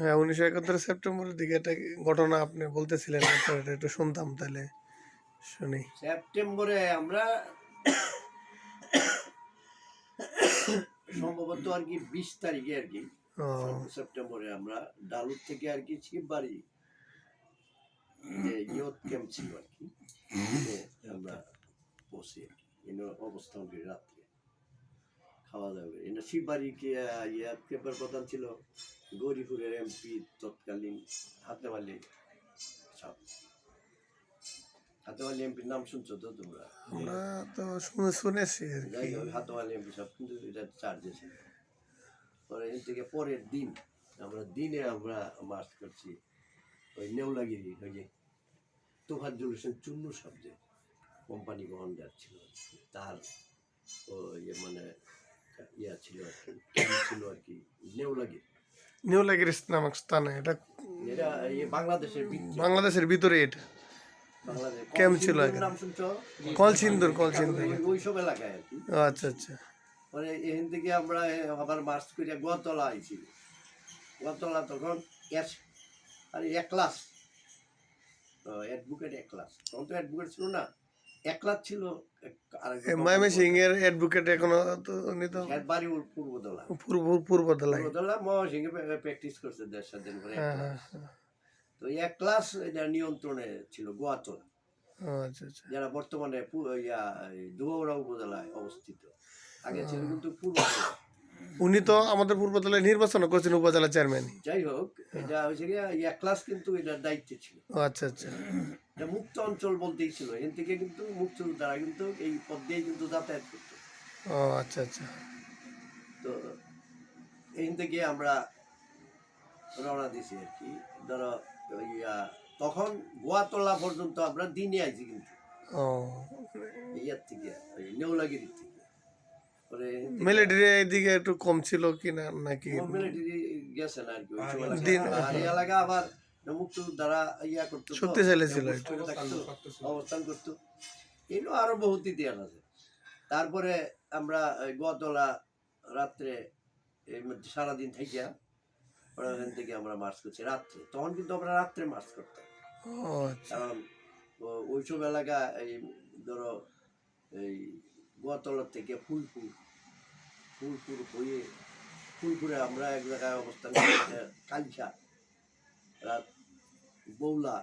হ্যাঁ 1971 সেপ্টেম্বরের দিকে একটা ঘটনা আপনি বলতেছিলেন, এটা একটু শুনতাম, তাহলে শুনি। সেপ্টেম্বরে আমরা সম্ভবত আর কি 20 তারিখে আর কি সেপ্টেম্বরে আমরা ডালুর থেকে আর কি শিববাড়ি যে ইয়ত ক্যাম্প ছিল আর কি, আমরা বসে আর কি অবস্থান করি রাত্রে খাওয়া দাওয়া করি। শিববাড়ি ইয়াত ক্যাম্পের প্রধান ছিল গৌরীপুরের এমপি তৎকালীন হাতেম আলী সাহেব। হাতেম আলী এমপির নাম শুনছো তো তোমরা? আমরা তো শুনেছি আর কি। যাই হোক, হাতেম আলী এমপি সাহেব কিন্তু এটা চার্জে ছিল। পরে এর থেকে পরের দিন আমরা মার্চ করছি ওই নেউলাগিরি, ওই যে তোফাজ্জল হোসেন চুন্নু সাহেব যে কোম্পানি কমান্ডার ছিল, তার মানে ইয়া ছিল আর কি, ছিল আর কি নেউলাগিরি নামক স্থানে, এটা বাংলাদেশের ভিতরে এটা ক্যাম্প ছিল। নাম শুনছো? কলসিন্দুর ওইসব এলাকায় আর কি। আচ্ছা আচ্ছা। মানে এখান থেকে আমরা আবার মার্চ করে গোয়াতলা আইছি। গোয়াতলা তখন একলাস অ্যাডভোকেট একলাস, তখন তো অ্যাডভোকেট ছিল না, একলাস ছিল। ময়মনসিংহ এর অ্যাডভোকেট এখনো তো উনি তো বাড়ি পূর্বদলা পূর্বদলায় ময়মনসিংহে প্র্যাকটিস করছে 1.5 দিন করে। তো একলাস এটা নিয়ন্ত্রণে ছিল গোয়াতলা, যারা বর্তমানে দুবাউড়া উপজেলায় অবস্থিত। আগে ছিল কিন্তু পূর্বদলা। উনি তো আমাদের পূর্বদলায় নির্বাচন করছেন উপজেলা চেয়ারম্যান। যাই হোক, এটা হয়েছে একলাস কিন্তু এটার দায়িত্বে ছিল। আচ্ছা আচ্ছা। এটা মুক্ত অঞ্চল বলতেই ছিল, এখান থেকে কিন্তু মুক্তিযোদ্ধারা কিন্তু এই পথ দিয়ে কিন্তু যাতায়াত করতো। আচ্ছা আচ্ছা। তো এখান থেকে আমরা রওনা দিছি আর কি। ধরো তখন গোয়াতলা পর্যন্ত আমরা দিনে আইছি কিন্তু ইয়ার থেকে নেউলাগিরির থেকে। মিলিটারি এদিকে একটু কম ছিল কিনা নাকি? মিলিটারি গেছে না আর কি, আর এই এলাকা আবার মুক্তিযোদ্ধারা ইয়া করতো, শক্তিশালী ছিল, অবস্থান করতো। এগুলো আরো বহুত ইতিহাস আছে। তারপরে আমরা গোয়াতলা রাত্রে সারাদিন থাকিয়া ওখান থেকে আমরা মার্চ করছি রাত্রে। তখন কিন্তু আমরা রাত্রে মার্চ করতাম, কারণ ওইসব এলাকা এই ধরো এই গোয়াতলা থেকে ফুলপুর হয়ে ফুলপুরে আমরা এক জায়গায় অবস্থান করি, কালচা রাত বৌলা,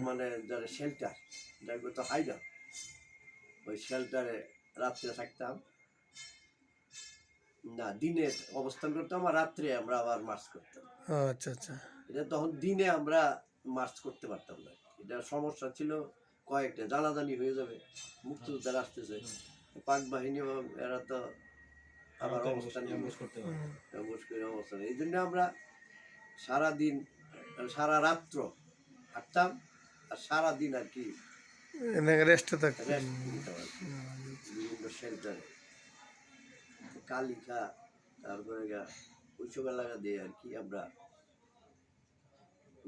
মানে যারা শেল্টার, যারা তো হাইডা, ওই শেল্টারে রাত্রে থাকতাম না, দিনে অবস্থান করতাম, আর রাত্রে আমরা আবার মার্চ করতাম। আচ্ছা আচ্ছা। এটা তখন দিনে আমরা মার্চ করতে পারতাম না, এটা সমস্যা ছিল কয়েকটা, জানাজানি হয়ে যাবে, মুক্তিযোদ্ধারা আসতেছে, পাক বাহিনী এরা তো আবার অবস্থান এই জন্য আমরা সারাদিন সারা রাত্র হাঁটতাম, আর সারাদিন আর কি রেস্টে থাকতাম বিভিন্ন শেল্টারে, কালিকা, তারপরে ওইসব এলাকা দিয়ে আর কি আমরা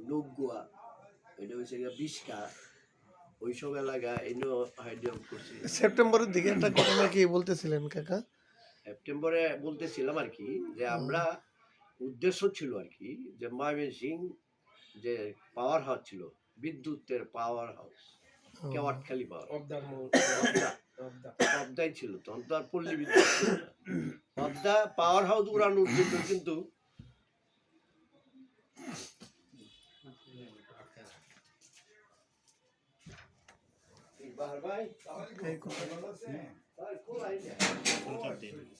নৌগুয়া, এটা হচ্ছে বিশকা, ওইসব এলাকা এনে হাইড্রোপ করছি। সেপ্টেম্বরের দিকে একটা ঘটনা কি বলতেছিলেন কাকা? সেপ্টেম্বরে বলতেছিলাম আর কি, যে আমরা উদ্দেশ্য ছিল আর কি, যে ময়মনসিংহ যে পাওয়ার হাউস ছিল, বিদ্যুতের পাওয়ার হাউস, কেওয়াটখালী পাওয়ার ছিল, তখন তো আর পল্লী বিদ্যুৎ ছিল না। অবদা পাওয়ার হাউস উড়ানোর জন্য কিন্তু ভাই